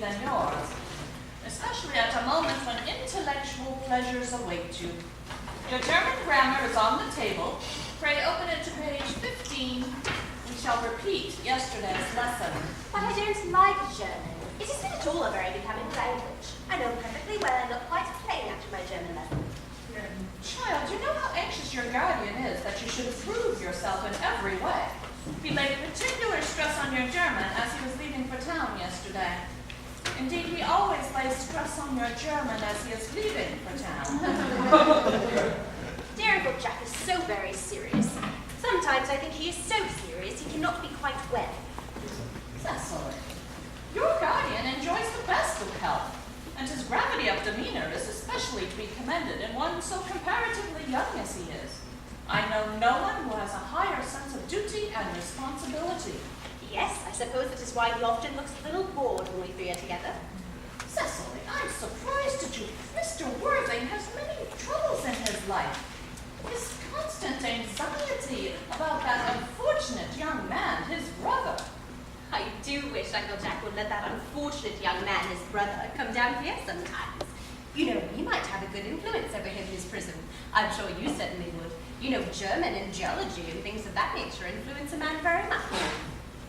than yours, especially at a moment when intellectual pleasures await you. Your German grammar is on the table. Pray open it to page 15. We shall repeat yesterday's lesson. But I don't like German. It isn't at all a very becoming language. I know perfectly well I'm not quite plain after my German lesson. Child, you know how anxious your guardian is that you should prove yourself in every way. He laid particular stress on your German as he was leaving for town yesterday. Indeed, he always lays stress on your German as he is leaving for town. Dear Uncle Jack is so very serious. Sometimes I think he is so serious he cannot be quite well. Cecily, your guardian enjoys the best of health, and his gravity of demeanor is especially to be commended in one so comparatively young as he is. I know no one who has a higher sense of duty and responsibility. Yes, I suppose that is why he often looks a little bored when we three are together. Cecily, I'm surprised at you. Mr. Worthing has many troubles in his life. His constant anxiety about that unfortunate young man, his brother. I do wish Uncle Jack would let that unfortunate young man, his brother, come down here sometimes. You know, we might have a good influence over him, Miss Prism. I'm sure you certainly would. You know, German and geology and things of that nature influence a man very much.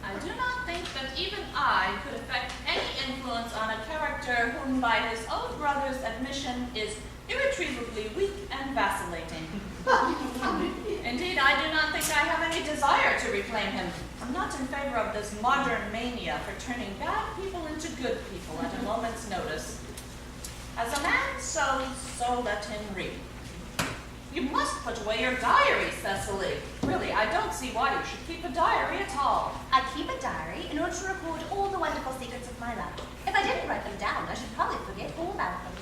I do not think that even I could affect any influence on a character whom by his own brother's admission is irretrievably weak and vacillating. Indeed, I do not think I have any desire to reclaim him. I'm not in favor of this modern mania for turning bad people into good people at a moment's notice. As a man sows, so let him reap. You must put away your diary, Cecily. Really, I don't see why you should keep a diary at all. I keep a diary in order to record all the wonderful secrets of my life. If I didn't write them down, I should probably forget all about them.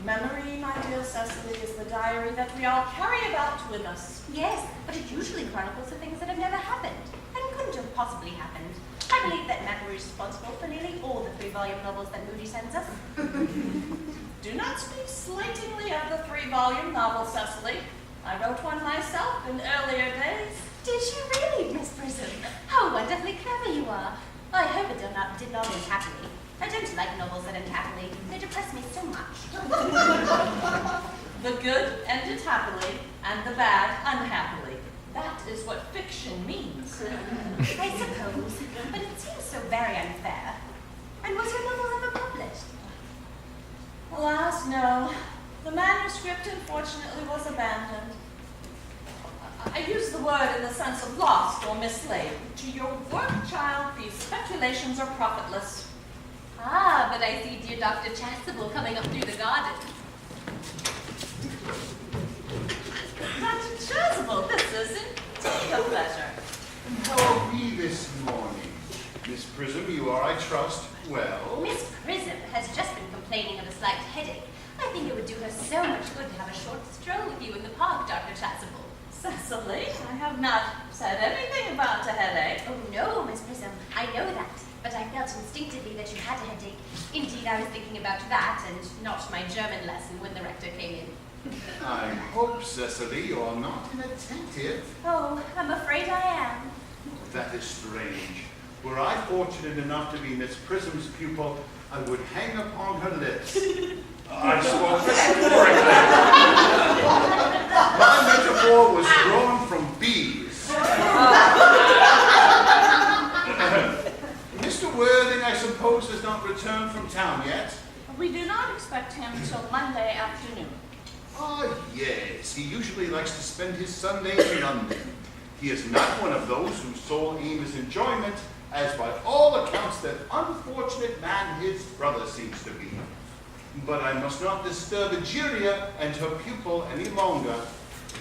Memory, my dear Cecily, is the diary that we all carry about with us. Yes, but it usually chronicles the things that have never happened and couldn't have possibly happened. I believe that memory is responsible for nearly all the 3-volume novels that Moody sends us. Do not speak slightingly of the 3-volume novel, Cecily. I wrote one myself in earlier days. Did you really, Miss Prism? How wonderfully clever you are. I hope it did not end happily. I don't like novels that end happily. They depress me so much. The good ended happily, and the bad unhappily. That is what fiction means. I suppose, but it seems so very unfair. And was your novel ever published? Alas, no. The manuscript, unfortunately, was abandoned. I use the word in the sense of lost or mislaid. To your work, child, these speculations are profitless. Ah, but I see dear Dr. Chasuble coming up through the garden. Dr. Chasuble, this is indeed a pleasure. And how are we this morning? Miss Prism, you are, I trust, well? Miss Prism has just been complaining of a slight headache. I think it would do her so much good to have a short stroll with you in the park, Dr. Chasuble. Cecily, I have not said anything about a headache. Oh, no, Miss Prism, I know that. But I felt instinctively that you had a headache. Indeed, I was thinking about that and not my German lesson when the rector came in. I hope, Cecily, you're not inattentive. Oh, I'm afraid I am. That is strange. Were I fortunate enough to be Miss Prism's pupil, I would hang upon her lips. I spoke metaphorically. My metaphor was drawn from bees. Mr. Worthing, I suppose, has not returned from town yet? We do not expect him till Monday afternoon. Ah, yes. He usually likes to spend his Sundays in London. He is not one of those whose sole aim is enjoyment, as by all accounts that unfortunate man his brother seems to be. But I must not disturb Egeria and her pupil any longer.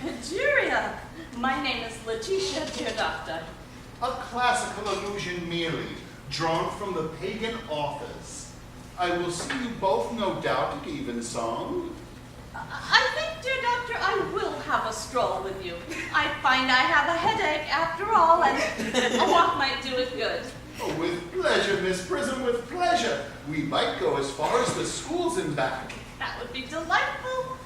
Egeria! My name is Letitia, dear doctor. A classical allusion merely, drawn from the pagan authors. I will see you both, no doubt, at evensong. I think, dear doctor, I will have a stroll with you. I find I have a headache after all, and a walk might do it good. Oh, with pleasure, Miss Prism, with pleasure. We might go as far as the schools and back. That would be delightful.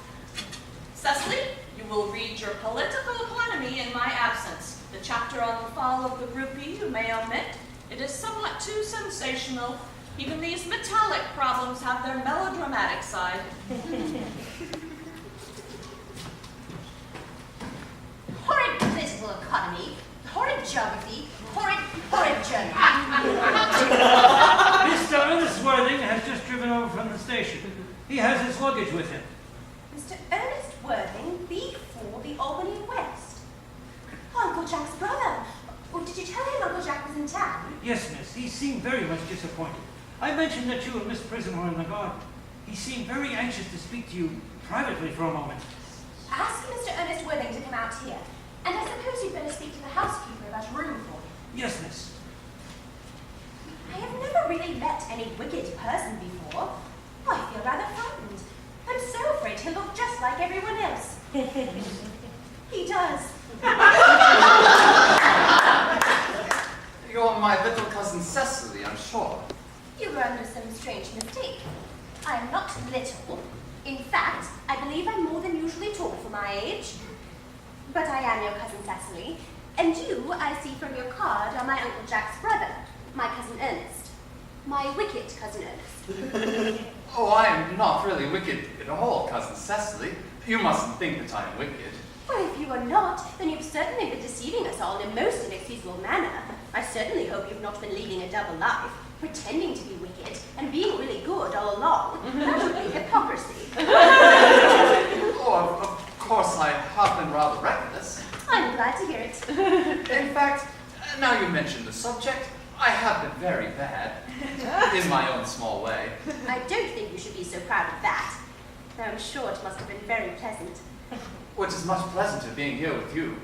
Cecily, you will read your political economy in my absence. The chapter on the fall of the rupee you may omit. It is somewhat too sensational. Even these metallic problems have their melodramatic side. Horrid political economy, horrid geography, horrid Germany. Mr. Ernest Worthing has just driven over from the station. He has his luggage with him. Mr. Ernest Worthing, B4, the Albany West. Uncle Jack's brother. Oh, did you tell him Uncle Jack was in town? Yes, miss. He seemed very much disappointed. I mentioned that you and Miss Prism were in the garden. He seemed very anxious to speak to you privately for a moment. Ask Mr. Ernest Worthing to come out here. And I suppose you'd better speak to the housekeeper about a room for him. Yes, miss. I have never really met any wicked person before. I feel rather frightened. I'm so afraid he'll look just like everyone else. He does. You're my little cousin Cecily, I'm sure. You were under some strange mistake. I am not little. In fact, I believe I'm more than usually tall for my age. But I am your cousin Cecily, and you, I see from your card, are my Uncle Jack's brother, my cousin Ernest. My wicked cousin Ernest. Oh, I am not really wicked at all, cousin Cecily. You mustn't think that I am wicked. Well, if you are not, then you've certainly been deceiving us all in a most inexcusable manner. I certainly hope you've not been leading a double life, pretending to be wicked and being really good all along. That would be hypocrisy. Oh, of course, I have been rather reckless. I'm glad to hear it. In fact, now you mention the subject, I have been very bad, in my own small way. I don't think you should be so proud of that, though I'm sure it must have been very pleasant. Which is much pleasanter being here with you.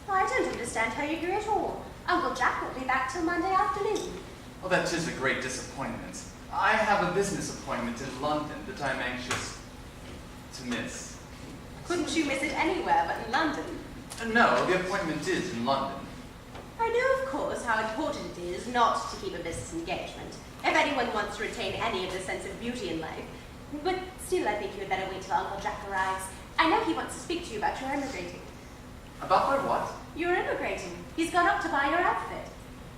I don't understand how you're here at all. Uncle Jack won't be back till Monday afternoon. Well, that is a great disappointment. I have a business appointment in London that I'm anxious to miss. Couldn't you miss it anywhere but in London? No, the appointment is in London. I know, of course, how important it is not to keep a business engagement, if anyone wants to retain any of the sense of beauty in life. But still, I think you had better wait till Uncle Jack arrives. I know he wants to speak to you about your immigrating. About my what? You're immigrating. He's gone up to buy your outfit.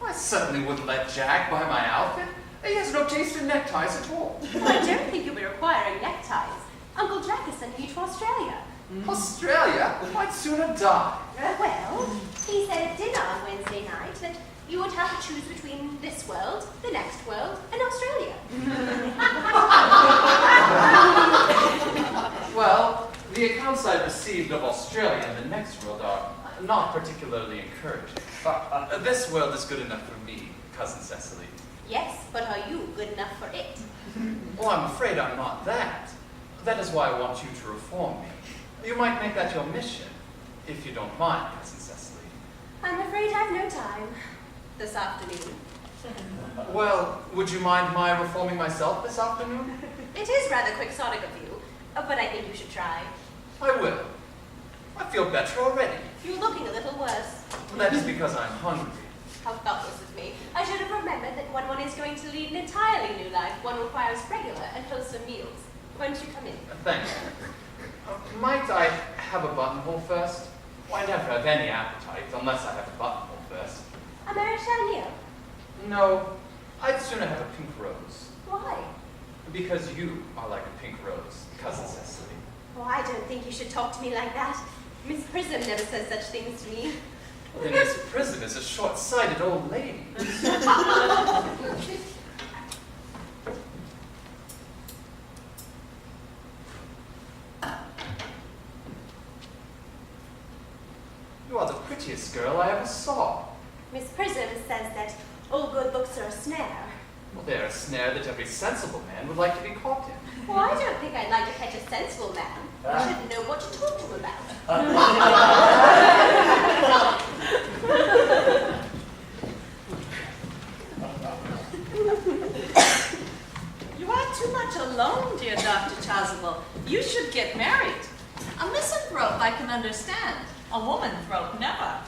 I certainly wouldn't let Jack buy my outfit. He has no taste in neckties at all. Well, I don't think you'll be requiring neckties. Uncle Jack is sending you to Australia. Australia? I'd sooner die. Well, he said at dinner on Wednesday night that you would have to choose between this world, the next world, and Australia. Well, the accounts I've received of Australia and the next world are not particularly encouraging. This world is good enough for me, cousin Cecily. Yes, but are you good enough for it? Oh, I'm afraid I'm not that. That is why I want you to reform me. You might make that your mission, if you don't mind, cousin Cecily. I'm afraid I've no time this afternoon. Well, would you mind my reforming myself this afternoon? It is rather quixotic of you, but I think you should try. I will. I feel better already. You're looking a little worse. That is because I'm hungry. How thoughtless of me. I should have remembered that when one is going to lead an entirely new life, one requires regular and wholesome meals. Won't you come in? Thank you. Might I have a buttonhole first? Well, I never have any appetite unless I have a buttonhole first. A marriage chandelier? No, I'd sooner have a pink rose. Why? Because you are like a pink rose, cousin Cecily. Oh, I don't think you should talk to me like that. Miss Prism never says such things to me. Then Miss Prism is a short-sighted old lady. You are the prettiest girl I ever saw. Miss Prism says that all good looks are a snare. Well, they're a snare that every sensible man would like to be caught in. Well, I don't think I'd like to catch a sensible man. I shouldn't know what to talk to him about. You are too much alone, dear Dr. Chasuble. You should get married. A misanthrope I can understand. A womanthrope never.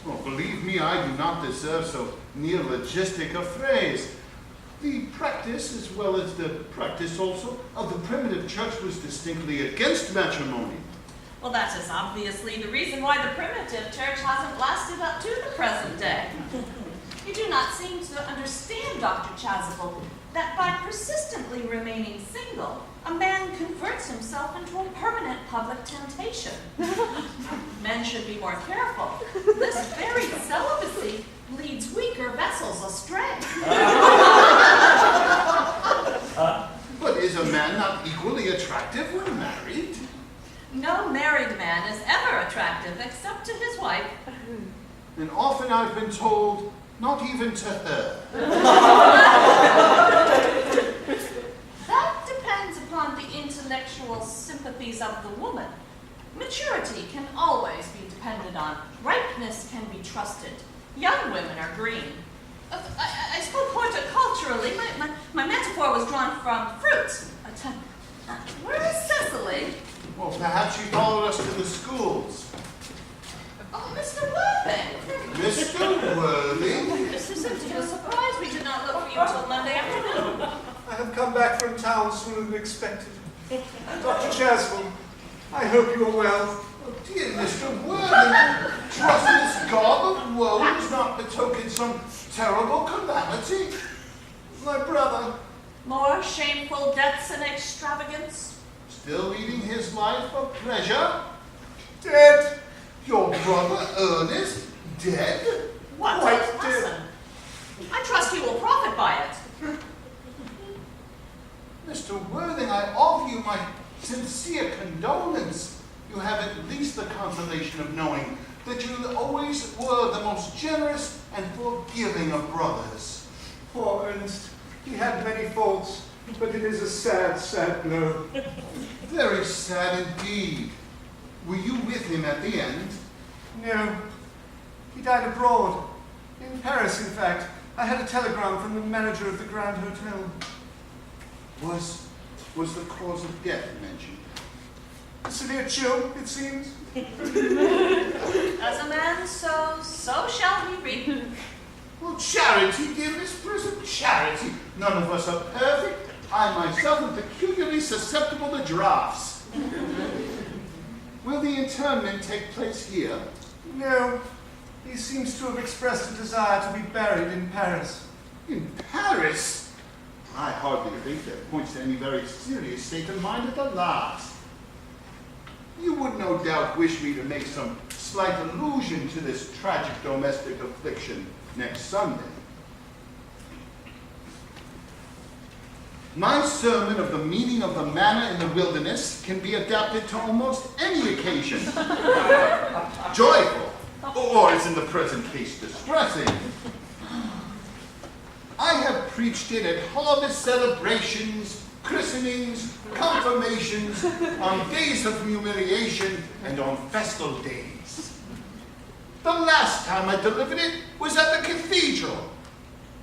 Well, believe me, I do not deserve so neologistic a phrase. The practice, as well as the practice also, of the primitive church was distinctly against matrimony. Well, that is obviously the reason why the primitive church hasn't lasted up to the present day. You do not seem to understand, Dr. Chasuble, that by persistently remaining single, a man converts himself into a permanent public temptation. Men should be more careful. This very celibacy leads weaker vessels astray. But is a man not equally attractive when married? No married man is ever attractive except to his wife. And often I've been told, not even to her. That depends upon the intellectual sympathies of the woman. Maturity can always be depended on. Ripeness can be trusted. Young women are green. I spoke horticulturally. My metaphor was drawn from fruits. Where is Cecily? Well, perhaps you followed us to the schools. Oh, Mr. Worthing. Mr. Worthing? This isn't a surprise. We did not look for you until Monday afternoon. I have come back from town sooner than expected. Dr. Chasuble, I hope you are well. Oh, dear Mr. Worthing, trust this garb of woe does not betoken some terrible calamity. My brother, More shameful deaths and extravagance. still leading his life of pleasure. Dead. Your brother Earnest, dead? What Quite a lesson. I trust you will profit by it. Mr. Worthing, I offer you my sincere condolence. You have at least the consolation of knowing that you always were the most generous and forgiving of brothers. Poor Ernest. He had many faults, but it is a sad, sad blow. Very sad indeed. Were you with him at the end? No. He died abroad. In Paris, in fact. I had a telegram from the manager of the Grand Hotel. Was the cause of death mentioned? A severe chill, it seems. As a man sows, so shall he reap. Well, charity, dear Miss Prism, charity. None of us are perfect. I myself am peculiarly susceptible to drafts. Will the interment take place here? No. He seems to have expressed a desire to be buried in Paris. In Paris? I hardly think that points to any very serious state of mind at the last. You would no doubt wish me to make some slight allusion to this tragic domestic affliction next Sunday. My sermon of the meaning of the manna in the wilderness can be adapted to almost any occasion. Joyful, or as in the present case, distressing. I have preached it at harvest celebrations, christenings, confirmations, on days of humiliation, and on festal days. The last time I delivered it was at the cathedral,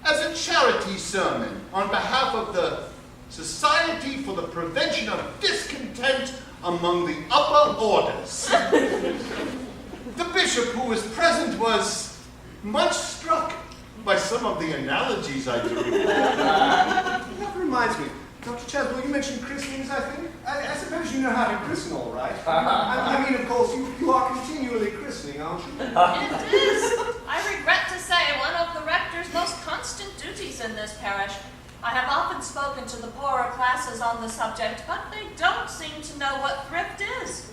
as a charity sermon on behalf of the Society for the Prevention of Discontent among the Upper Orders. The bishop who was present was much struck by some of the analogies I drew. That reminds me. Dr. Chasuble, you mentioned christenings, I think? I suppose you know how to christen all right. I mean, of course, you are continually christening, aren't you? It is, I regret to say, one of the rector's most constant duties in this parish. I have often spoken to the poorer classes on the subject, but they don't seem to know what thrift is.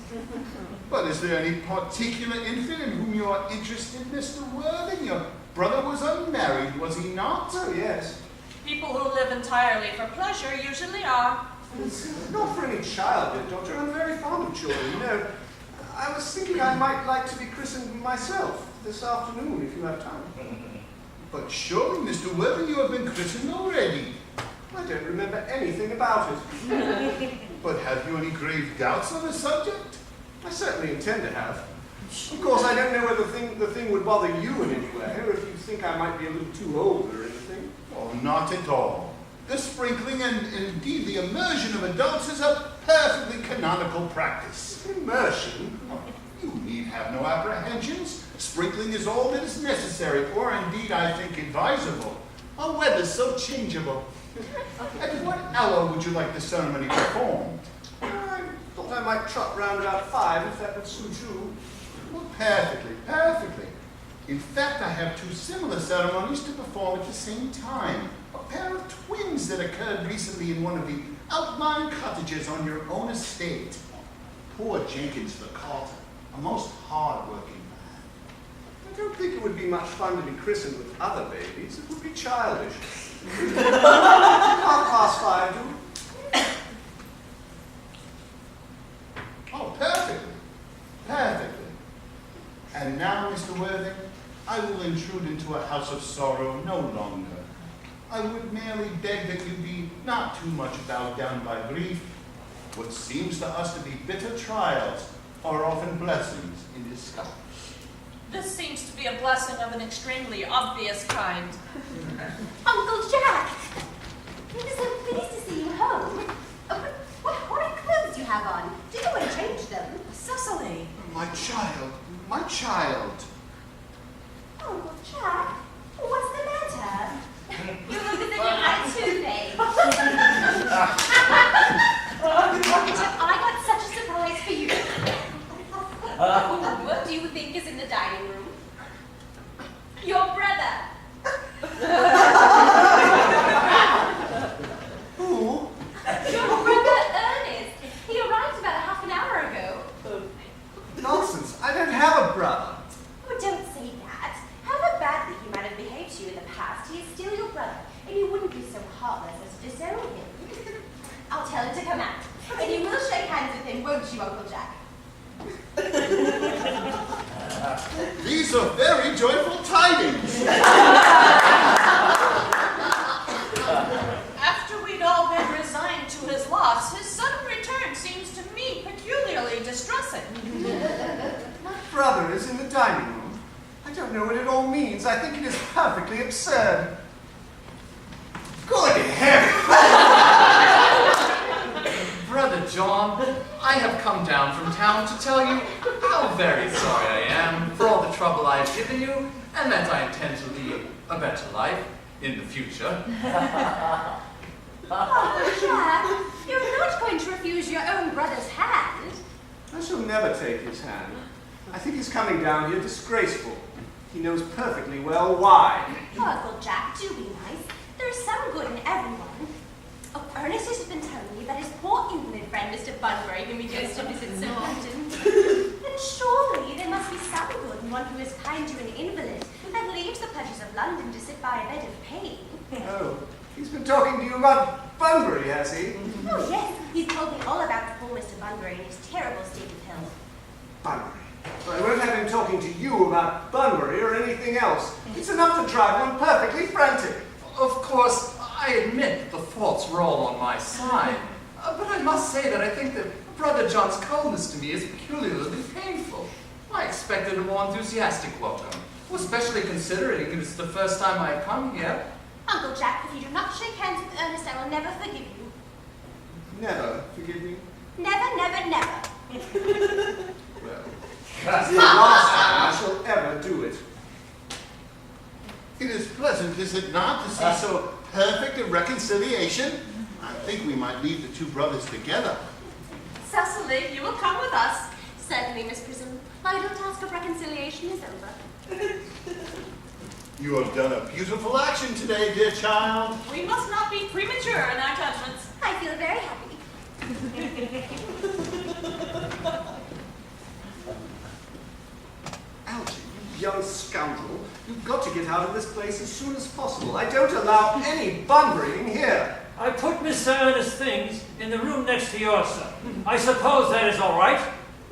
But is there any particular infant in whom you are interested, Mr. Worthing? Your brother was unmarried, was he not? Oh, yes. People who live entirely for pleasure usually are. Not for any child, dear Doctor. I'm very fond of children, you know. I was thinking I might like to be christened myself this afternoon, if you have time. But surely, Mr. Worthing, you have been christened already. I don't remember anything about it. But have you any grave doubts on the subject? I certainly intend to have. Of course, I don't know whether the thing would bother you in any way, or if you think I might be a little too old or anything. Oh, not at all. The sprinkling and indeed the immersion of adults is a perfectly canonical practice. Immersion? You need have no apprehensions. Sprinkling is all that is necessary, or indeed I think advisable. Our weather's so changeable. At what hour would you like the ceremony performed? I thought I might trot round about 5 if that would suit you. Well, perfectly, perfectly. In fact, I have two similar ceremonies to perform at the same time. A pair of twins that occurred recently in one of the outlying cottages on your own estate. Poor Jenkins the Carter, a most hard-working man. I don't think it would be much fun to be christened with other babies. It would be childish. 5:30, do? Oh, perfectly. Perfectly. And now, Mr. Worthing, I will intrude into a house of sorrow no longer. I would merely beg that you be not too much bowed down by grief. What seems to us to be bitter trials are often blessings in disguise. This seems to be a blessing of an extremely obvious kind. Uncle Jack! I'm so pleased to see you home. What horrid clothes you have on. Did you want to change them? Cecily! My child, my child. Uncle Jack, what's the matter? You look as if you had a toothache. I got such a surprise for you. What do you think is in the dining room? Your brother. Who? Your brother Ernest. He arrived about half an hour ago. Nonsense. I don't have a brother. Oh, don't say that. However badly he might have behaved to you in the past, he is still your brother, and you wouldn't be so heartless as to disown him. I'll tell him to come out, and you will shake hands with him, won't you, Uncle Jack? These are very joyful tidings. After we'd all been resigned to his loss, his sudden return seems to me peculiarly distressing. My brother is in the dining room. I don't know what it all means. I think it is perfectly absurd. Good heavens! Brother John, I have come down from town to tell you how very sorry I am for all the trouble I've given you, and that I intend to lead a better life in the future. Uncle Jack, you're not going to refuse your own brother's hand. I shall never take his hand. I think he's coming down here disgraceful. He knows perfectly well why. Uncle Jack, do be nice. There is some good in everyone. Oh, Ernest has been telling me that his poor invalid friend, Mr. Bunbury, whom he goes to visit so often. And surely there must be some good in one who is kind to an invalid and leaves the pleasures of London to sit by a bed of pain. Oh, he's been talking to you about Bunbury, has he? Oh, yes. He's told me all about poor Mr. Bunbury and his terrible state of health. Bunbury. But I won't have him talking to you about Bunbury or anything else. It's enough to drive one perfectly frantic. Of course, I admit that the faults were all on my side, but I must say that I think that Brother John's coldness to me is peculiarly painful. I expected a more enthusiastic welcome, especially considering it's the first time I have come here. Uncle Jack, if you do not shake hands with Ernest, I will never forgive you. Never forgive me? Never, never, never. Well, that's the last time I shall ever do it. It is pleasant, is it not, to see so perfect a reconciliation? I think we might leave the two brothers together. Cecily, you will come with us. Certainly, Miss Prism. My little task of reconciliation is over. You have done a beautiful action today, dear child. We must not be premature in our judgments. I feel very happy. Algy, you young scoundrel, you've got to get out of this place as soon as possible. I don't allow any Bunburying here. I put Mr. Ernest's things in the room next to yours, sir. I suppose that is all right.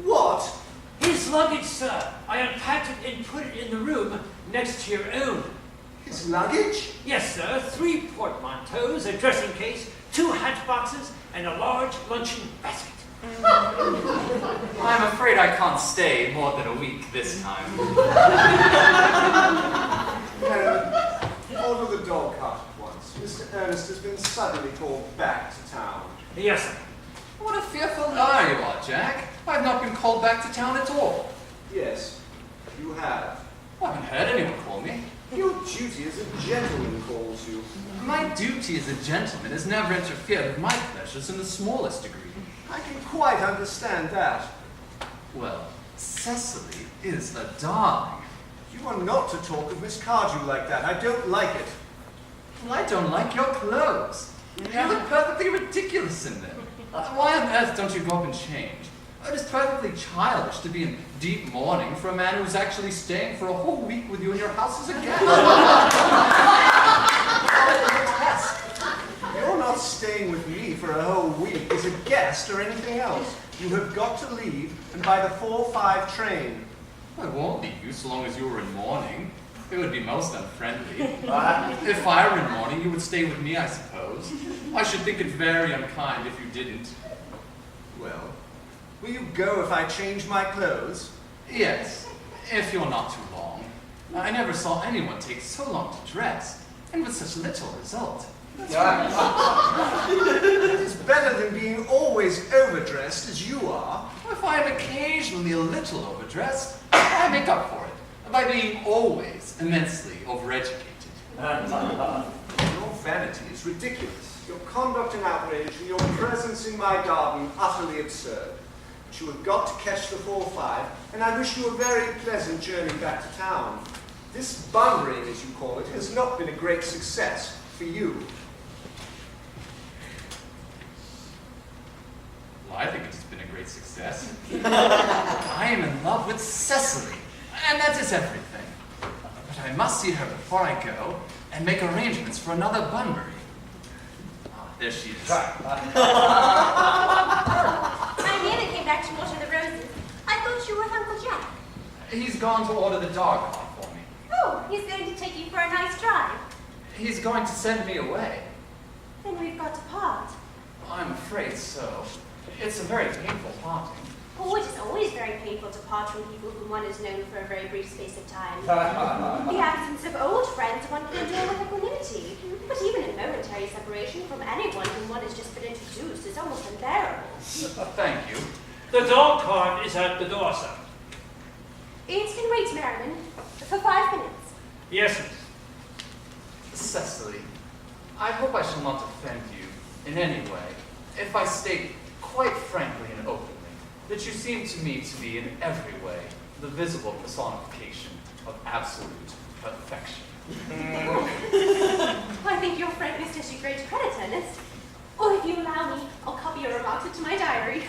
What? His luggage, sir. I unpacked it and put it in the room next to your own. His luggage? Yes, sir. 3 portmanteaus, a dressing case, 2 hat boxes, and a large luncheon basket. I'm afraid I can't stay more than a week this time. Order the dog cart at once. Mr. Earnest has been suddenly called back to town. Yes, sir. What a fearful liar you are, Jack. I've not been called back to town at all. Yes, you have. I haven't heard anyone call me. Your duty as a gentleman calls you. My duty as a gentleman has never interfered with my pleasures in the smallest degree. I can quite understand that. Well, Cecily is a darling. You are not to talk of Miss Cardew like that. I don't like it. Well, I don't like your clothes. You look perfectly ridiculous in them. Why on earth don't you go up and change? It is perfectly childish to be in deep mourning for a man who's actually staying for a whole week with you in your house as a guest. You're not staying with me for a whole week as a guest or anything else. You have got to leave, and by the 4:05 train. I won't leave you so long as you were in mourning. It would be most unfriendly. If I were in mourning, you would stay with me, I suppose. I should think it very unkind if you didn't. Well, will you go if I change my clothes? Yes, if you're not too long. I never saw anyone take so long to dress, and with such little result. It is better than being always overdressed as you are. If I am occasionally a little overdressed, I make up for it by being always immensely overeducated. Your vanity is ridiculous. Your conduct an outrage, and your presence in my garden utterly absurd. But you have got to catch the 4:05, and I wish you a very pleasant journey back to town. This bunburying, as you call it, has not been a great success for you. Well, I think it has been a great success. I am in love with Cecily, and that is everything. But I must see her before I go and make arrangements for another Bunbury. Ah, there she is. I merely came back to water the roses. I thought you were with Uncle Jack. He's gone to order the dog home for me. Oh, he's going to take you for a nice drive. He's going to send me away. Then we've got to part. I'm afraid so. It's a very painful parting. Oh, it is always very painful to part from people whom one has known for a very brief space of time. The absence of old friends one can endure with equanimity, but even a momentary separation from anyone whom one has just been introduced is almost unbearable. Thank you. The dog cart is at the door, sir. It can wait, Merriman, for 5 minutes. Yes, sir. Cecily, I hope I shall not offend you in any way if I state quite frankly and openly that you seem to me to be in every way the visible personification of absolute perfection. I think your frankness does you great credit, Earnest. Or if you allow me, I'll copy your remarks into my diary.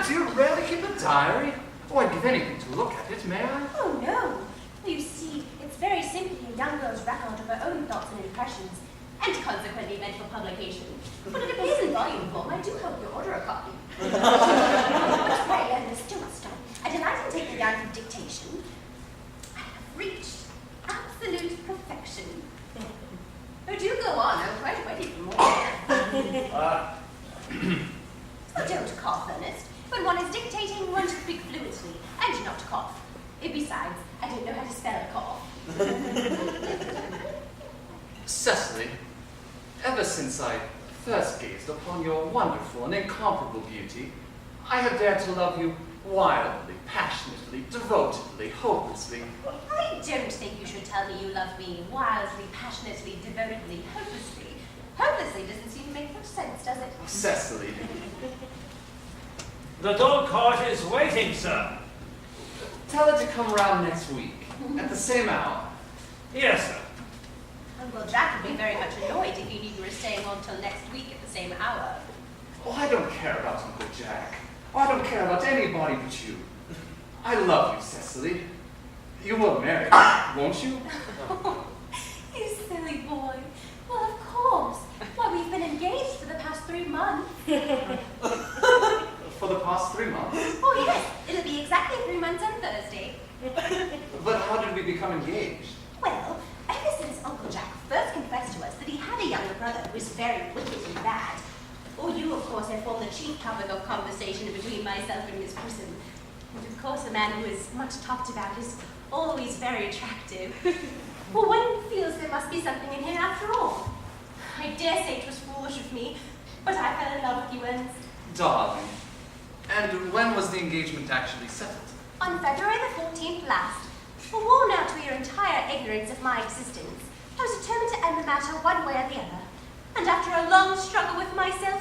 Do you really keep a diary? Oh, I'd give anything to look at it, may I? Oh, no. You see, it's very simply a young girl's record of her own thoughts and impressions, and consequently meant for publication. But it appears in volume form. I do hope you order a copy. But pray, Earnest, do not stop. I delight in taking down from dictation. I have reached absolute perfection. Oh, do go on. I'm quite ready for more. Oh, don't cough, Earnest. When one is dictating, one should speak fluently, and not cough. Besides, I don't know how to spell a cough. Cecily, ever since I first gazed upon your wonderful and incomparable beauty, I have dared to love you wildly, passionately, devotedly, hopelessly. I don't think you should tell me you love me wildly, passionately, devotedly, hopelessly. Hopelessly doesn't seem to make much sense, does it? Cecily. The dog cart is waiting, sir. Tell her to come round next week, at the same hour. Yes, sir. Uncle Jack would be very much annoyed if you knew you were staying on till next week at the same hour. Oh, I don't care about Uncle Jack. Oh, I don't care about anybody but you. I love you, Cecily. You will marry me, won't you? You silly boy. Well, of course. Why, we've been engaged for the past 3 months. For the past 3 months? Oh, yes. It'll be exactly 3 months on Thursday. But how did we become engaged? Well, ever since Uncle Jack first confessed to us that he had a younger brother who was very wicked and bad, you, of course, have formed the chief topic of conversation between myself and Miss Prism. And, of course, a man who is much talked about is always very attractive. Well, one feels there must be something in him after all. I dare say it was foolish of me, but I fell in love with you, Ernest. Darling. And when was the engagement actually settled? On February the 14th last. Worn out to your entire ignorance of my existence, I was determined to end the matter one way or the other. And after a long struggle with myself,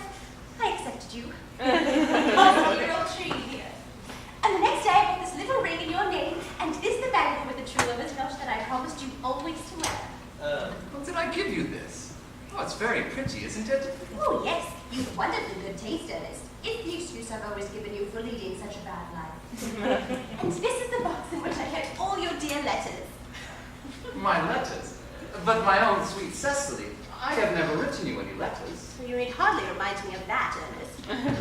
I accepted you. Your old tree here. And the next day I put this little ring in your name, and this the bangle with the true love promised you always to wear. Well, did I give you this? Oh, it's very pretty, isn't it? Oh, yes. You've wonderfully good taste, Ernest. It's the excuse I've always given you for leading such a bad life. And this is the box in which I kept all your dear letters. My letters? But my own sweet Cecily, I have never written you any letters. You need hardly remind me of that, Ernest.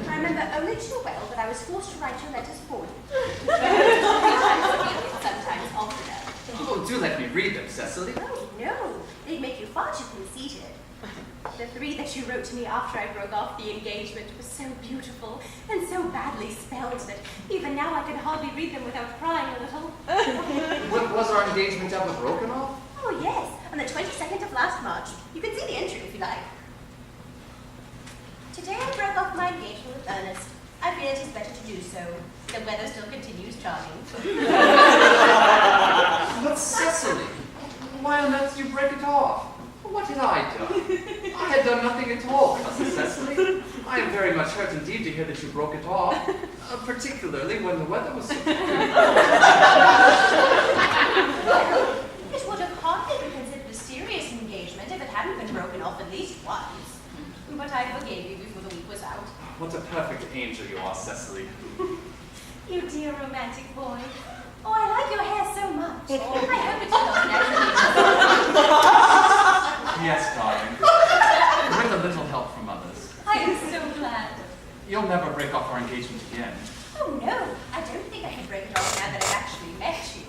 I remember only too well that I was forced to write your letters for you. Sometimes oftener. Oh, do let me read them, Cecily. Oh, no. They'd make you far too conceited. The 3 that you wrote to me after I broke off the engagement were so beautiful and so badly spelled that even now I can hardly read them without crying a little. Was our engagement ever broken off? Oh, yes. On the 22nd of last March. You can see the entry if you like. Today I broke off my engagement with Earnest. I feel it is better to do so. The weather still continues charming. But Cecily, why on earth did you break it off? What had I done? I had done nothing at all, Cousin Cecily. I am very much hurt indeed to hear that you broke it off, particularly when the weather was so good. Well, it would have hardly been considered a serious engagement if it hadn't been broken off at least once. But I forgave you before the week was out. What a perfect angel you are, Cecily. You dear romantic boy. Oh, I like your hair so much. I hope it looks naturally. Yes, darling. With a little help from others. I am so glad. You'll never break off our engagement again. Oh, no. I don't think I can break it off now that I've actually met you.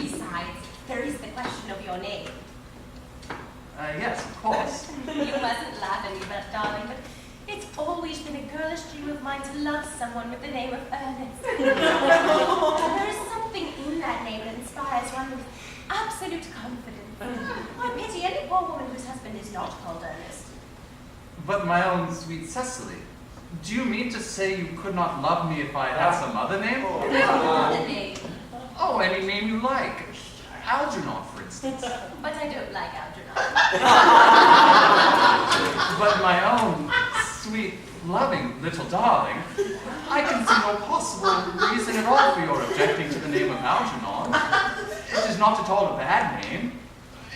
Besides, there is the question of your name. Yes, of course. You mustn't laugh at me, but darling, but it's always been a girlish dream of mine to love someone with the name of Ernest. There is something in that name that inspires one with absolute confidence. I pity any poor woman whose husband is not called Ernest. But my own sweet Cecily, do you mean to say you could not love me if I had some other name? No other name. Oh, any name you like. Algernon, for instance. But I don't like Algernon. But my own sweet, loving little darling, I can see no possible reason at all for your objecting to the name of Algernon. It is not at all a bad name.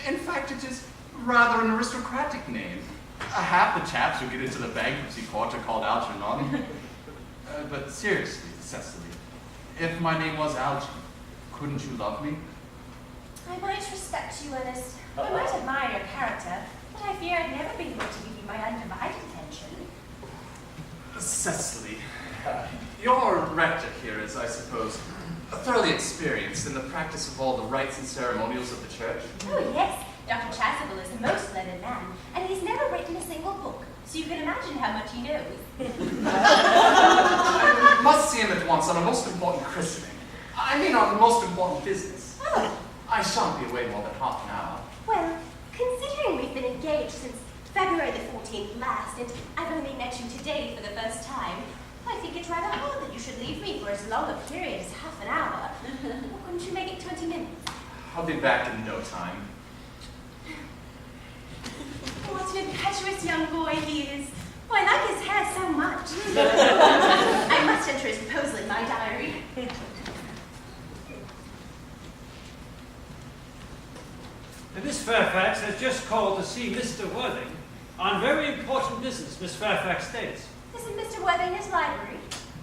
In fact, it is rather an aristocratic name. Half the chaps who get into the bankruptcy court are called Algernon. But seriously, Cecily, if my name was Algernon, couldn't you love me? I might respect you, Ernest. I might admire your character, but I fear I'd never be able to give you my undivided attention. Cecily, your rector here is, I suppose, thoroughly experienced in the practice of all the rites and ceremonials of the church. Oh, yes. Dr. Chasuble is a most learned man, and he's never written a single book, so you can imagine how much he knows. I must see him at once on a most important christening. I mean on the most important business. Oh. I shan't be away more than half an hour. Well, considering we've been engaged since February the 14th last, and I've only met you today for the first time, I think it's rather hard that you should leave me for as long a period as half an hour. Or couldn't you make it 20 minutes? I'll be back in no time. What an impetuous young boy he is. Oh, I like his hair so much. I must enter his proposal in my diary. Miss Fairfax has just called to see Mr. Worthing on very important business, Miss Fairfax states. Isn't Mr. Worthing in his library?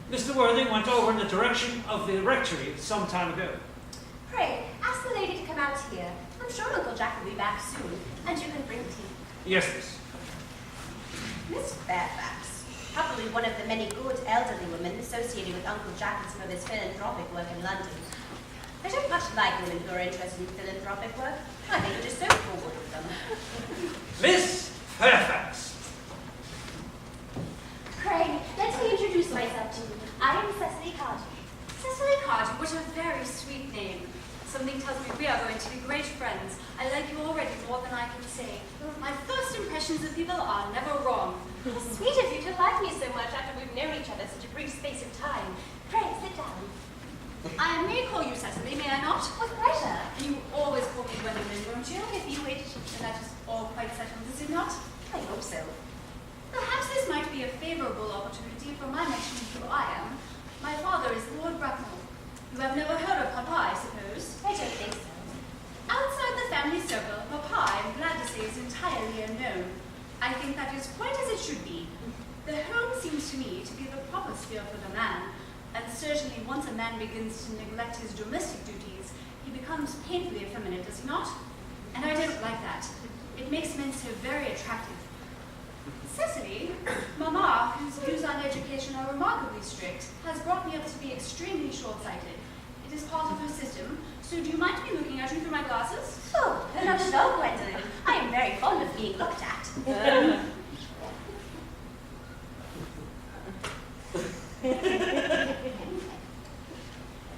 Mr. Worthing went over in the direction of the rectory some time ago. Pray, ask the lady to come out here. I'm sure Uncle Jack will be back soon, and you can bring tea. Yes, miss. Miss Fairfax, probably one of the many good elderly women associated with Uncle Jack and some of his philanthropic work in London. I don't much like women who are interested in philanthropic work. I think you're just so forward with them. Miss Fairfax. Pray, let me introduce myself to you. I am Cecily Cardew. Cecily Cardew, what a very sweet name. Something tells me we are going to be great friends. I like you already more than I can say. My first impressions of people are never wrong. How sweet of you to like me so much after we've known each other such a brief space of time. Pray, sit down. I may call you Cecily, may I not? With pleasure. You always call me Gwendolen, won't you? If you wish. And that is all quite settled, is it not? I hope so. Perhaps this might be a favourable opportunity for my mentioning who I am. My father is Lord Bracknell. You have never heard of Papa, I suppose? I don't think so. is quite as it should be. The home seems to me to be the proper sphere for the man, and certainly once a man begins to neglect his domestic duties, he becomes painfully effeminate, does he not? And I don't like that. It makes men so very attractive. Cecily, Mamma, whose views on education are remarkably strict, has brought me up to be extremely short-sighted. It is part of her system, so do you mind me looking at you through my glasses? Oh, not at all, Gwendolen. I am very fond of being looked at.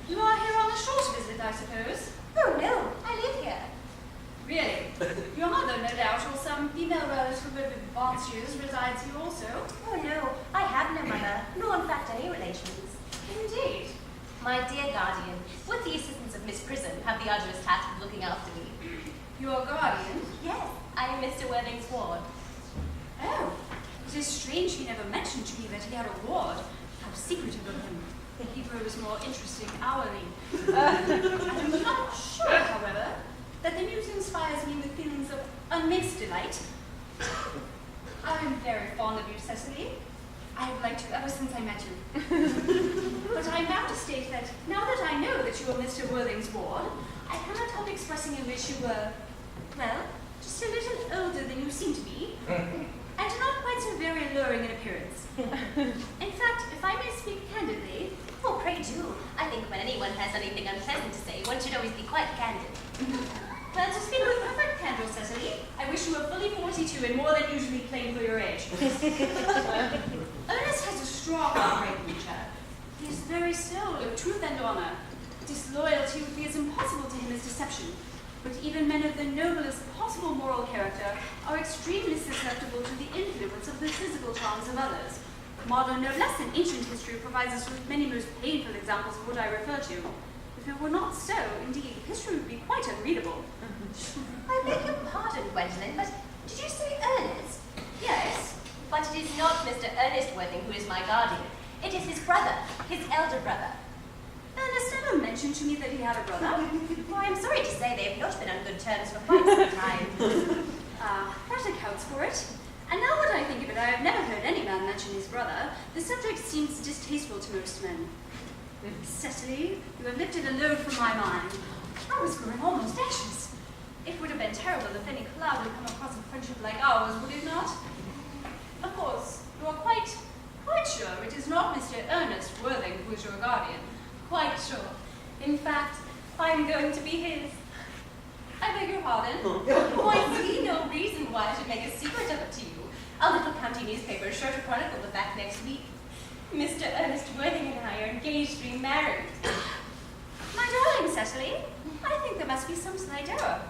You are here on a short visit, I suppose? Oh, no, I live here. Really? Your mother, no doubt, or some female relative of advanced years resides here also? Oh, no, I have no mother, nor in fact any relations. Indeed. My dear guardian, with the assistance of Miss Prism, have the arduous task of looking after me. Your guardian? Yes, I am Mr. Worthing's ward. Oh, it is strange he never mentioned to me that he had a ward. How secretive of him. He grows more interesting hourly. I am not sure, however, that the news inspires me with feelings of unmixed delight. I am very fond of you, Cecily. I have liked you ever since I met you. But I am bound to state that now that I know that you are Mr. Worthing's ward, I cannot help expressing a wish you were, well, just a little older than you seem to be, and not quite so very alluring in appearance. In fact, if I may speak candidly, Oh, pray do. I think when anyone has anything unpleasant to say, one should always be quite candid. well, to speak with perfect candor, Cecily, I wish you were fully 42 and more than usually plain for your age. Ernest has a strong, upright nature. He is very soul of truth and honor. Disloyalty would be as impossible to him as deception. But even men of the noblest possible moral character are extremely susceptible to the influence of the physical charms of others. Modern, no less than ancient history provides us with many most painful examples of what I refer to. If it were not so, indeed, history would be quite unreadable. I beg your pardon, Gwendolen, but did you say Ernest? Yes. But it is not Mr. Ernest Worthing who is my guardian. It is his brother, his elder brother. Ernest never mentioned to me that he had a brother. Well, I'm sorry to say they have not been on good terms for quite some time. That accounts for it. And now that I think of it, I have never heard any man mention his brother. The subject seems distasteful to most men. Cecily, you have lifted a load from my mind. I was growing almost anxious. It would have been terrible if any cloud had come across a friendship like ours, would it not? Of course, you are quite sure it is not Mr. Ernest Worthing who is your guardian. Quite sure. In fact, I'm going to be his. I beg your pardon? Oh, I see no reason why I should make a secret of it to you. A little county newspaper is sure to chronicle the fact next week. Mr. Ernest Worthing and I are engaged to be married. My darling Cecily, I think there must be some slight error.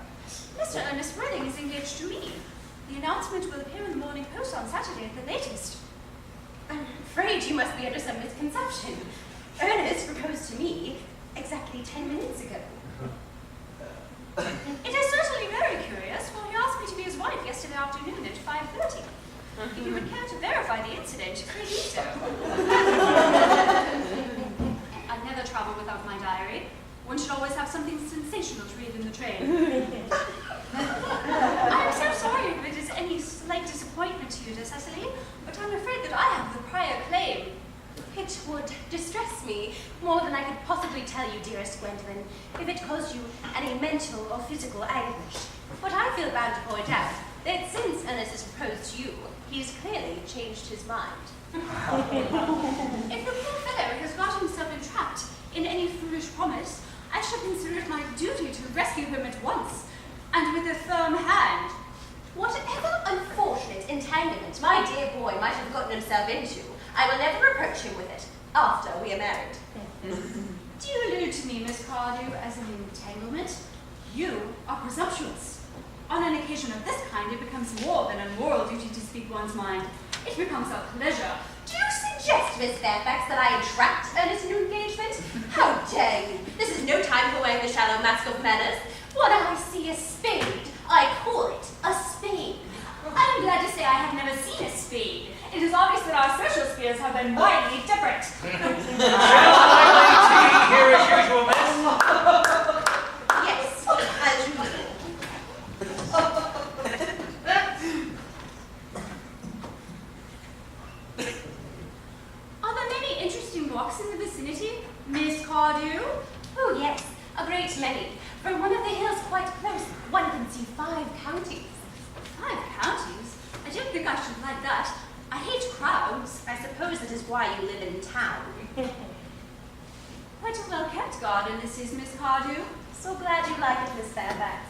Mr. Ernest Worthing is engaged to me. The announcement will appear in the Morning Post on Saturday at the latest. I'm afraid you must be under some misconception. Ernest proposed to me exactly 10 minutes ago. It is certainly very curious, for he asked me to be his wife yesterday afternoon at 5:30. If you would care to verify the incident, please do so. I never travel without my diary. One should always have something sensational to read in the train. I am so sorry if it is any slight disappointment to you, dear Cecily, but I'm afraid that I have the prior claim. It would distress me more than I could possibly tell you, dearest Gwendolen, if it caused you any mental or physical anguish. But I feel bound to point out that since Ernest has proposed to you, he's clearly changed his mind. If the poor fellow has got himself entrapped in any foolish promise, I shall consider it my duty to rescue him at once, and with a firm hand. Whatever unfortunate entanglement my dear boy might have gotten himself into, I will never reproach him with it after we are married. Do you allude to me, Miss Cardew, as an entanglement? You are presumptuous. On an occasion of this kind, it becomes more than a moral duty to speak one's mind. It becomes a pleasure. Do you suggest, Miss Fairfax, that I entrapped Ernest into engagement? How dare you? This is no time for wearing the shallow mask of manners. When I see a spade, I call it a spade. I am glad to say I have never seen a spade. It is obvious that our social spheres have been widely different. Here as usual, miss. Yes, as usual. folks in the vicinity, Miss Cardew? Oh, yes, a great many. From one of the hills quite close, one can see 5 counties. 5 counties? I don't think I should like that. I hate crowds. I suppose that is why you live in town. Quite a well-kept garden this is, Miss Cardew. So glad you like it, Miss Fairfax.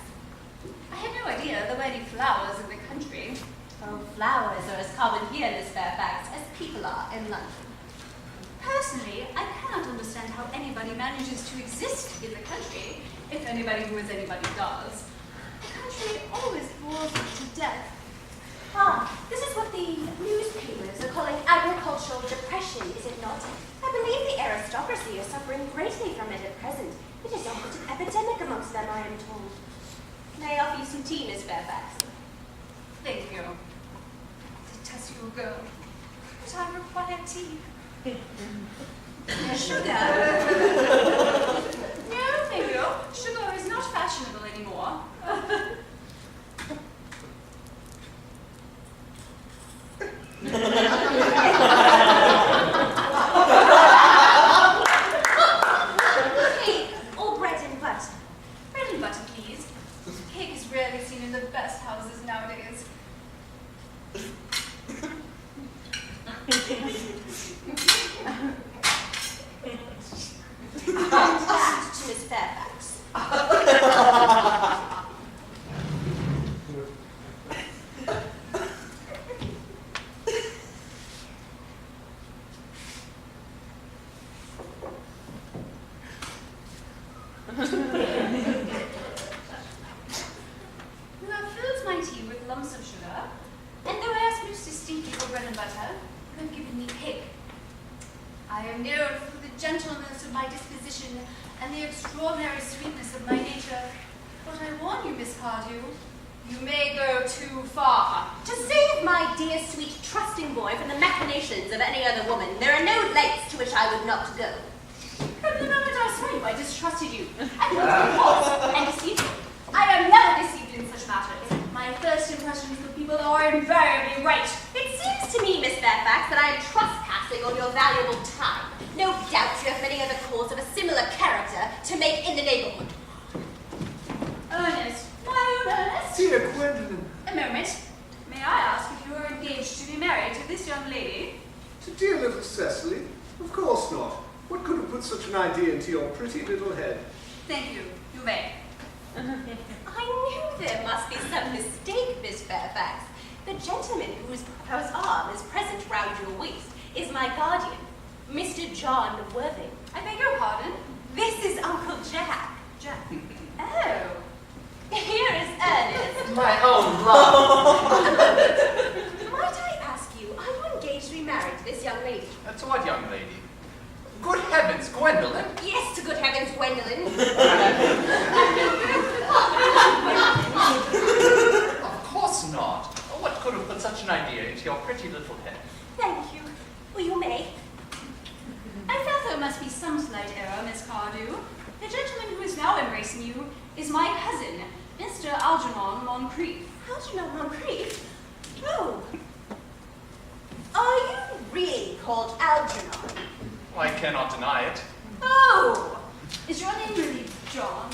I had no idea there were any flowers in the country. Oh, flowers are as common here, Miss Fairfax, as people are in London. Personally, I cannot understand how anybody manages to exist in the country, if anybody who is anybody does. The country always bores me to death. Ah, this is what the newspapers are calling agricultural depression, is it not? I believe the aristocracy are suffering greatly from it at present. It is almost an epidemic amongst them, I am told. May I offer you some tea, Miss Fairfax? Thank you. Detest your girl. But I require tea. Sugar? No, thank you. Sugar is not fashionable anymore. Cake or bread and butter? Bread and butter, please. Cake is rarely seen in the best houses nowadays. And to Miss Fairfax. You have filled my tea with lumps of sugar, and though I asked most distinctly for bread and butter, you have given me cake. I am known for the gentleness of my disposition and the extraordinary sweetness of my nature, but I warn you, Miss Cardew, you may go too far. To save my dear, sweet, trusting boy from the machinations of any other woman, there are no lengths to which I would not go. From the moment I saw you, I distrusted you. I thought you false and deceitful. I am never deceived in such matters. My first impressions of people are invariably right. It seems to me, Miss Fairfax, that I am trespassing on your valuable time. No doubt you have many other calls of a similar character to make in the neighborhood. Earnest. My own Earnest? Dear Gwendolen, A moment. May I ask if you are engaged to be married to this young lady? to dear little Cecily, of course not. What could have put such an idea into your pretty little head? Thank you. You may. I knew there must be some mistake, Miss Fairfax. The gentleman whose arm is present round your waist is my guardian, Mr. John Worthing. I beg your pardon? This is Uncle Jack. Jack. Oh. Here is Ernest. My own love. Might I ask you, are you engaged to be married to this young lady? To what young lady? Good heavens, Gwendolen. Yes, to good heavens, Gwendolen. Of course not. What could have put such an idea into your pretty little head? Thank you. Well, you may. I felt there must be some slight error, Miss Cardew. The gentleman who is now embracing you is my cousin, Mr. Algernon Moncrieff. Algernon Moncrieff? Oh. Are you really called Algernon? I cannot deny it. Oh! Is your name really John?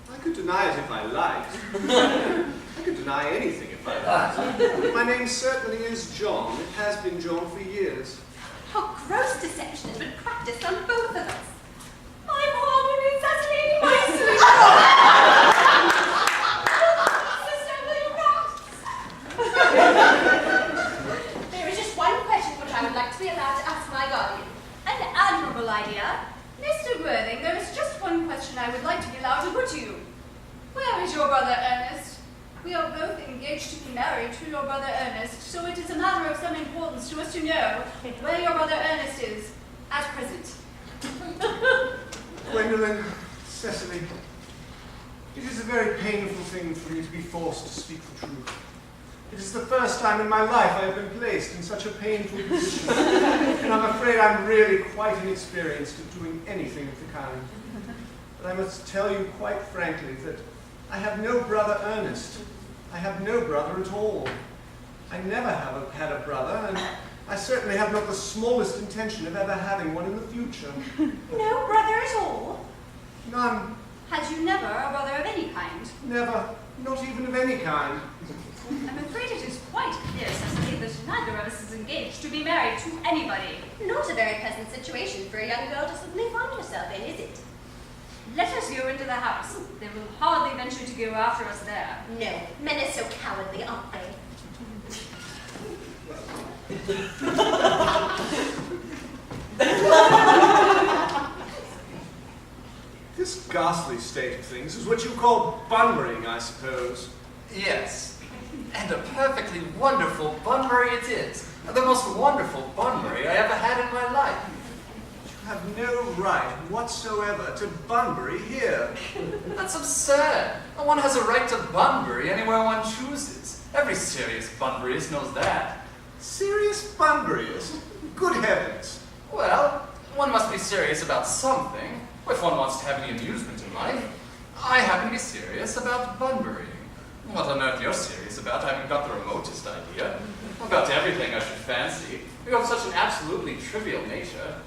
I could deny it if I liked. I could deny anything if I liked. My name certainly is John. It has been John for years. How gross deception has been practiced on both of us. My poor woman, Cecily, my sweet sister, will you not? There is just one question which I would like to be allowed to ask my guardian. An admirable idea. Mr. Worthing, there is just one question I would like to be allowed to put to you. Where is your brother Ernest? We are both engaged to be married to your brother Earnest, so it is a matter of some importance to us to know where your brother Ernest is at present. Gwendolen, Cecily, it is a very painful thing for me to be forced to speak the truth. It is the first time in my life I have been placed in such a painful position, and I'm afraid I'm really quite inexperienced at doing anything of the kind. But I must tell you quite frankly that I have no brother Earnest. I have no brother at all. I never have had a brother, and I certainly have not the smallest intention of ever having one in the future. No brother at all? None. Had you never a brother of any kind? Never. Not even of any kind. I'm afraid it is quite clear, Cecily, that neither of us is engaged to be married to anybody. Not a very pleasant situation for a young girl to suddenly find herself in, is it? Let us go into the house. They will hardly venture to go after us there. No, men are so cowardly, aren't they? This ghastly state of things is what you call bunburying, I suppose. Yes, and a perfectly wonderful Bunbury it is. The most wonderful Bunbury I ever had in my life. You have no right whatsoever to Bunbury here. That's absurd. One has a right to Bunbury anywhere one chooses. Every serious Bunburyist knows that. Serious Bunburyist? Good heavens. Well, one must be serious about something, if one wants to have any amusement in life. I happen to be serious about Bunburying. What on earth you're serious about, I haven't got the remotest idea. About everything, I should fancy. You have such an absolutely trivial nature.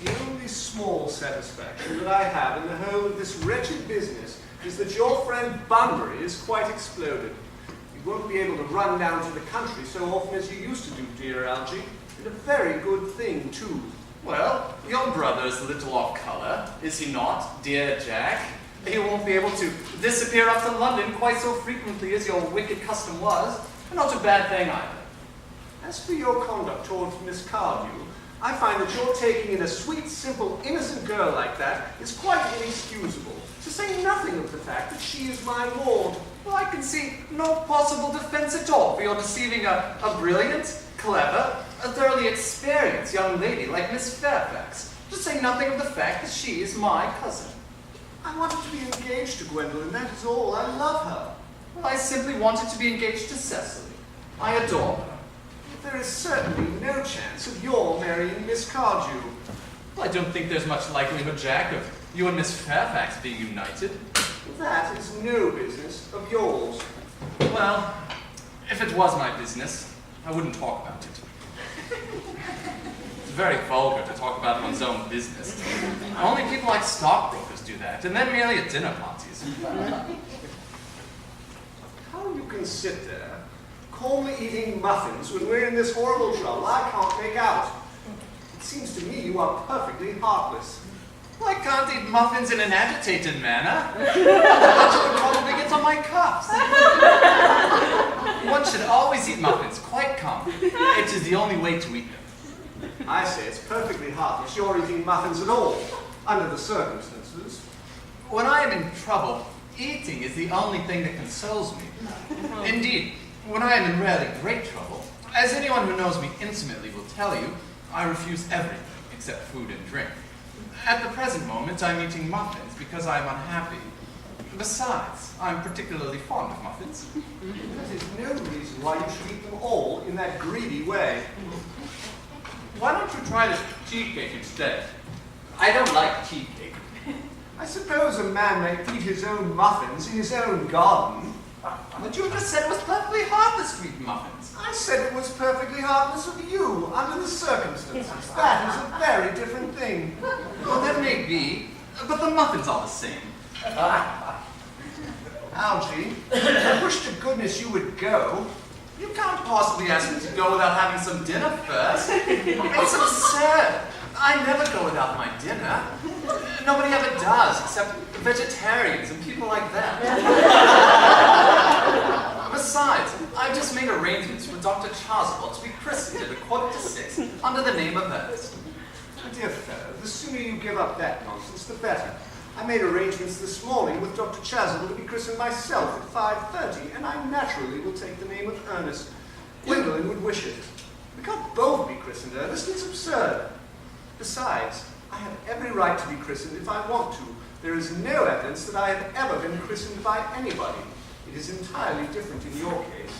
The only small satisfaction that I have in the whole of this wretched business is that your friend Bunbury is quite exploded. You won't be able to run down to the country so often as you used to do, dear Algie. And a very good thing, too. Well, your brother's a little off color, is he not, dear Jack? He won't be able to disappear up to London quite so frequently as your wicked custom was. Not a bad thing either. As for your conduct towards Miss Cardew, I find that your taking in a sweet, simple, innocent girl like that is quite inexcusable, to say nothing of the fact that she is my ward. Well, I can see no possible defense at all for your deceiving a brilliant, clever, a thoroughly experienced young lady like Miss Fairfax, to say nothing of the fact that she is my cousin. I wanted to be engaged to Gwendolen, that is all. I love her. Well, I simply wanted to be engaged to Cecily. I adore her. But there is certainly no chance of your marrying Miss Cardew. Well, I don't think there's much likelihood, Jack, of you and Miss Fairfax being united. That is no business of yours. Well, if it was my business, I wouldn't talk about it. It's very vulgar to talk about one's own business. Only people like stockbrokers do that, and then merely at dinner parties. How you can sit there, calmly eating muffins when we're in this horrible trouble, I can't make out. It seems to me you are perfectly heartless. I can't eat muffins in an agitated manner. That would probably get on my cuffs. One should always eat muffins quite calmly. It is the only way to eat them. I say it's perfectly heartless you're eating muffins at all, under the circumstances. When I am in trouble, eating is the only thing that consoles me. Indeed, when I am in really great trouble, as anyone who knows me intimately will tell you, I refuse everything except food and drink. At the present moment, I'm eating muffins because I'm unhappy. Besides, I'm particularly fond of muffins. That is no reason why you should eat them all in that greedy way. Why don't you try the tea cake instead? I don't like tea cake. I suppose a man may eat his own muffins in his own garden. But you just said it was perfectly heartless to eat muffins. I said it was perfectly heartless of you, under the circumstances. That is a very different thing. Well, that may be, but the muffins are the same. Algie, I wish to goodness you would go. You can't possibly ask me to go without having some dinner first. It's absurd. I never go without my dinner. Nobody ever does, except vegetarians and people like that. Besides, I've just made arrangements for Dr. Chasuble to be christened at 5:45 under the name of Earnest. My dear fellow, the sooner you give up that nonsense, the better. I made arrangements this morning with Dr. Chasuble to be christened myself at 5:30, and I naturally will take the name of Earnest. Gwendolen would wish it. We can't both be christened Earnest, it's absurd. Besides, I have every right to be christened if I want to. There is no evidence that I have ever been christened by anybody. It is entirely different in your case.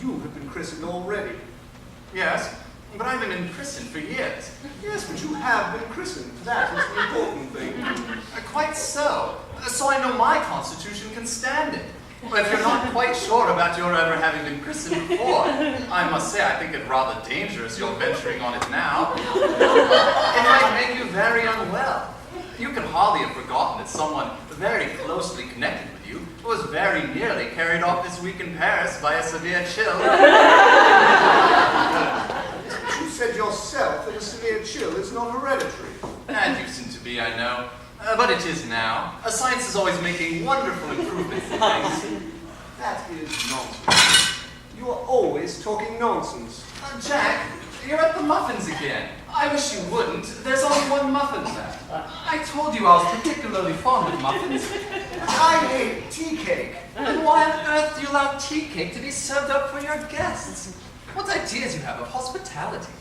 You have been christened already. Yes, but I've been christened for years. Yes, but you have been christened. That is the important thing. Quite so. So I know my constitution can stand it. Well, if you're not quite sure about your ever having been christened before, I must say I think it rather dangerous you're venturing on it now. It might make you very unwell. You can hardly have forgotten that someone very closely connected with you was very nearly carried off this week in Paris by a severe chill. You said yourself that a severe chill is not hereditary. And you seem to be, I know. But it is now. Science is always making wonderful improvements in things. That is nonsense. You are always talking nonsense. Jack, you're at the muffins again. I wish you wouldn't. There's only one muffin left. I told you I was particularly fond of muffins. I hate tea cake. Then why on earth do you allow tea cake to be served up for your guests? What ideas you have of hospitality?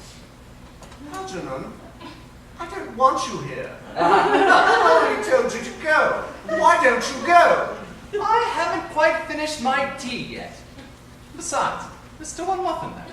Algernon, I don't want you here. I already told you to go. Why don't you go? I haven't quite finished my tea yet. Besides, there's still one muffin left.